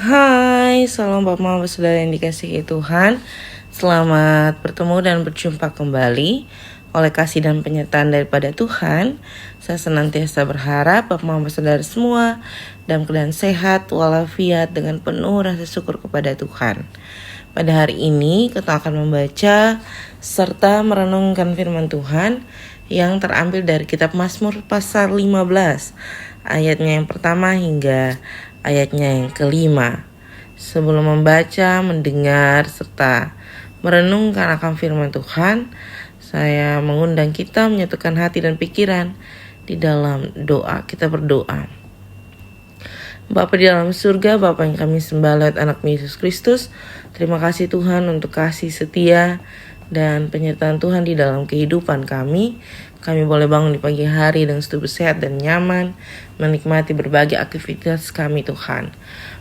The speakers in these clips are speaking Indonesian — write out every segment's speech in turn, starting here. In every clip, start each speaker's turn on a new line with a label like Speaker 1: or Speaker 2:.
Speaker 1: Hai, salam Bapak Mama Saudara yang dikasihi Tuhan. Selamat bertemu dan berjumpa kembali. Oleh kasih dan penyertaan daripada Tuhan, saya senantiasa berharap Bapak Mama Saudara semua dalam keadaan sehat walafiat dengan penuh rasa syukur kepada Tuhan. Pada hari ini kita akan membaca serta merenungkan firman Tuhan yang terambil dari kitab Mazmur pasal 15, ayatnya yang pertama hingga ayatnya yang kelima. Sebelum membaca, mendengar, serta merenungkan akan firman Tuhan, saya mengundang kita menyatukan hati dan pikiran di dalam doa. Kita berdoa. Bapa di dalam surga, Bapa yang kami sembah lewat anak Yesus Kristus, terima kasih Tuhan untuk kasih setia dan penyertaan Tuhan di dalam kehidupan kami. Kami boleh bangun di pagi hari dengan tubuh sehat dan nyaman, menikmati berbagai aktivitas kami Tuhan.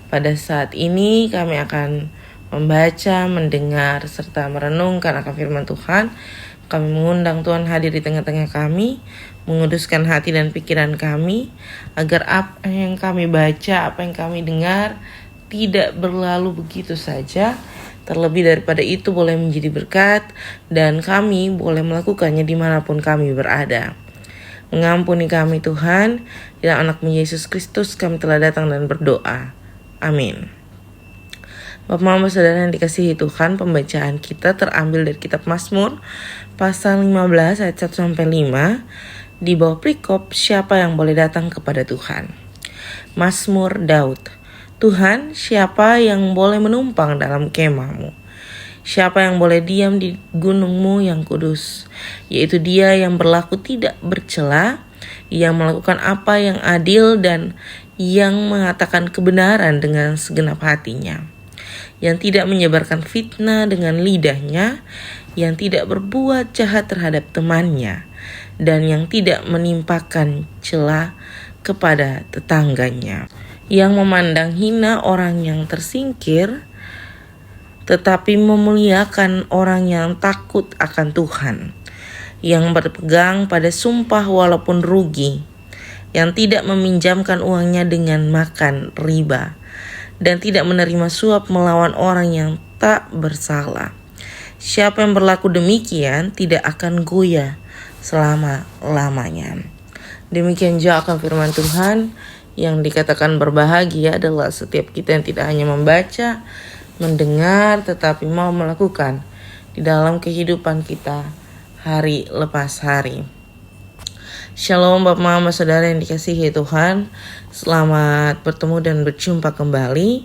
Speaker 1: Pada saat ini kami akan membaca, mendengar, serta merenungkan akan firman Tuhan. Kami mengundang Tuhan hadir di tengah-tengah kami, menguduskan hati dan pikiran kami, agar apa yang kami baca, apa yang kami dengar, tidak berlalu begitu saja. Terlebih daripada itu boleh menjadi berkat dan kami boleh melakukannya dimanapun kami berada. Mengampuni kami Tuhan, di dalam anak-Mu Yesus Kristus kami telah datang dan berdoa. Amin. Bapak Mama Saudara yang dikasihi Tuhan, pembacaan kita terambil dari kitab Mazmur pasal 15 ayat 1-5 di bawah perikop siapa yang boleh datang kepada Tuhan. Mazmur Daud. Tuhan, siapa yang boleh menumpang dalam kemah-Mu? Siapa yang boleh diam di gunung-Mu yang kudus? Yaitu dia yang berlaku tidak bercela, yang melakukan apa yang adil dan yang mengatakan kebenaran dengan segenap hatinya, yang tidak menyebarkan fitnah dengan lidahnya, yang tidak berbuat jahat terhadap temannya, dan yang tidak menimpakan cela kepada tetangganya, yang memandang hina orang yang tersingkir, tetapi memuliakan orang yang takut akan Tuhan, yang berpegang pada sumpah walaupun rugi, yang tidak meminjamkan uangnya dengan makan riba, dan tidak menerima suap melawan orang yang tak bersalah. Siapa yang berlaku demikian tidak akan goyah selama-lamanya. Demikian juga akan firman Tuhan yang dikatakan berbahagia adalah setiap kita yang tidak hanya membaca, mendengar, tetapi mau melakukan di dalam kehidupan kita hari lepas hari. Shalom Bapak Mama Saudara yang dikasihi Tuhan, selamat bertemu dan berjumpa kembali.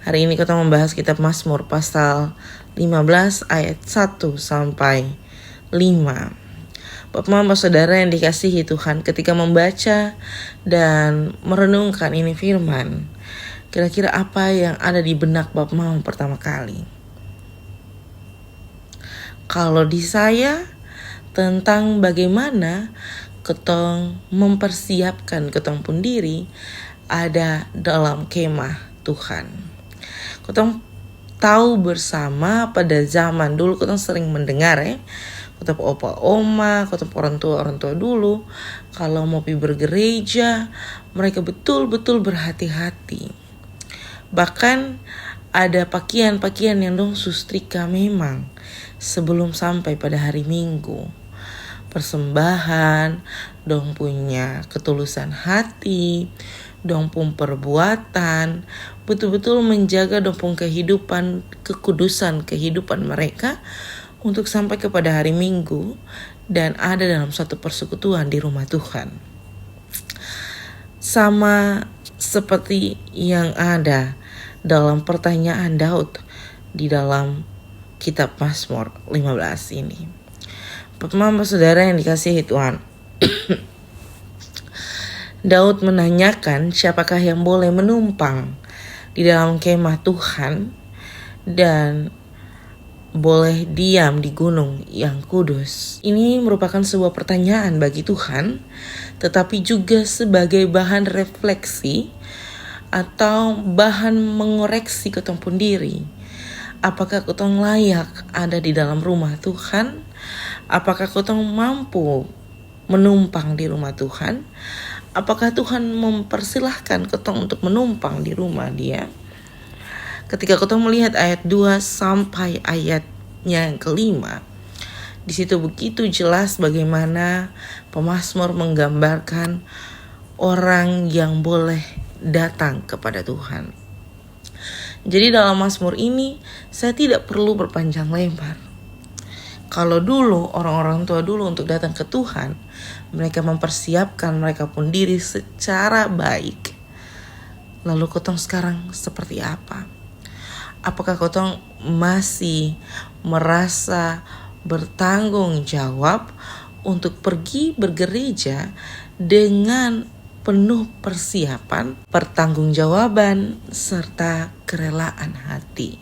Speaker 1: Hari ini kita membahas kitab Mazmur pasal 15 ayat 1-5. Bapak Mama Saudara yang dikasihi Tuhan, ketika membaca dan merenungkan ini firman, kira-kira apa yang ada di benak Bapak Mama pertama kali? Kalau di saya, tentang bagaimana ketong mempersiapkan ketong pun diri ada dalam kemah Tuhan. Ketong tahu bersama pada zaman dulu ketong sering mendengar ketong opa oma, ketong orang tua dulu kalau mau pergi bergereja mereka betul-betul berhati-hati. Bahkan ada pakaian-pakaian yang dong sustrika memang sebelum sampai pada hari Minggu. Persembahan, dong punya ketulusan hati, dong pun perbuatan, betul-betul menjaga dong pun kehidupan, kekudusan kehidupan mereka untuk sampai kepada hari Minggu dan ada dalam satu persekutuan di rumah Tuhan. Sama seperti yang ada dalam pertanyaan Daud di dalam kitab Mazmur 15 ini. Bapak Mama Saudara yang dikasihi Tuhan, Daud menanyakan siapakah yang boleh menumpang di dalam kemah Tuhan dan boleh diam di gunung yang kudus. Ini merupakan sebuah pertanyaan bagi Tuhan, tetapi juga sebagai bahan refleksi atau bahan mengoreksi ketong pun diri. Apakah ketong layak ada di dalam rumah Tuhan? Apakah ketong mampu menumpang di rumah Tuhan? Apakah Tuhan mempersilahkan ketong untuk menumpang di rumah Dia? ketika kita melihat ayat 2 sampai ayatnya yang kelima, di situ begitu jelas bagaimana pemazmur menggambarkan orang yang boleh datang kepada Tuhan. Jadi dalam Mazmur ini saya tidak perlu berpanjang lebar. Kalau dulu orang-orang tua dulu untuk datang ke Tuhan, mereka mempersiapkan mereka pun diri secara baik. Lalu kotong sekarang seperti apa? Apakah kotong masih merasa bertanggung jawab untuk pergi bergereja dengan penuh persiapan, pertanggungjawaban, serta kerelaan hati?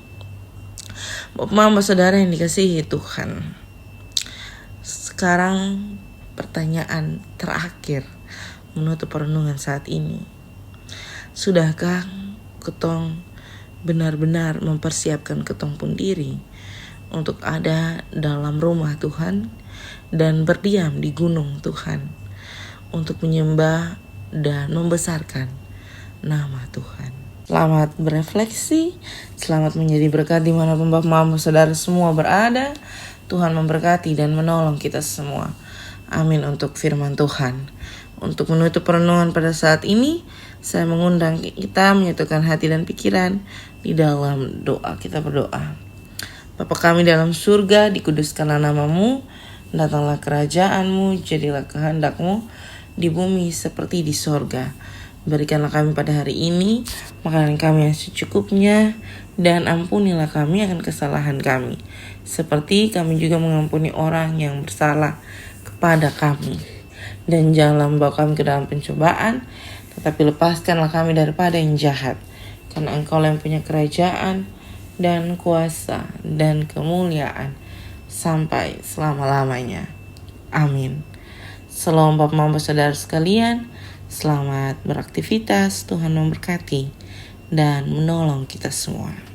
Speaker 1: Bapak saudara yang dikasihi Tuhan, sekarang pertanyaan terakhir menutup perenungan saat ini. Sudahkah ketong benar-benar mempersiapkan ketong pun diri untuk ada dalam rumah Tuhan dan berdiam di gunung Tuhan untuk menyembah dan membesarkan nama Tuhan? Selamat berefleksi, selamat menjadi berkat dimanapun Bapak Mama Saudara semua berada. Tuhan memberkati dan menolong kita semua. Amin untuk firman Tuhan. Untuk menutup perenungan pada saat ini, saya mengundang kita menyatukan hati dan pikiran di dalam doa. Kita berdoa. Bapa kami dalam surga, dikuduskanlah namamu, datanglah kerajaanmu, jadilah kehendakmu di bumi seperti di sorga. Berikanlah kami pada hari ini makanan kami yang secukupnya, dan ampunilah kami akan kesalahan kami, seperti kami juga mengampuni orang yang bersalah kepada kami. Dan janganlah membawa kami ke dalam pencobaan, tetapi lepaskanlah kami daripada yang jahat. Karena Engkau yang punya kerajaan dan kuasa dan kemuliaan sampai selama-lamanya. Amin. Salam Bapak Mama Saudara sekalian. Selamat beraktivitas. Tuhan memberkati dan menolong kita semua.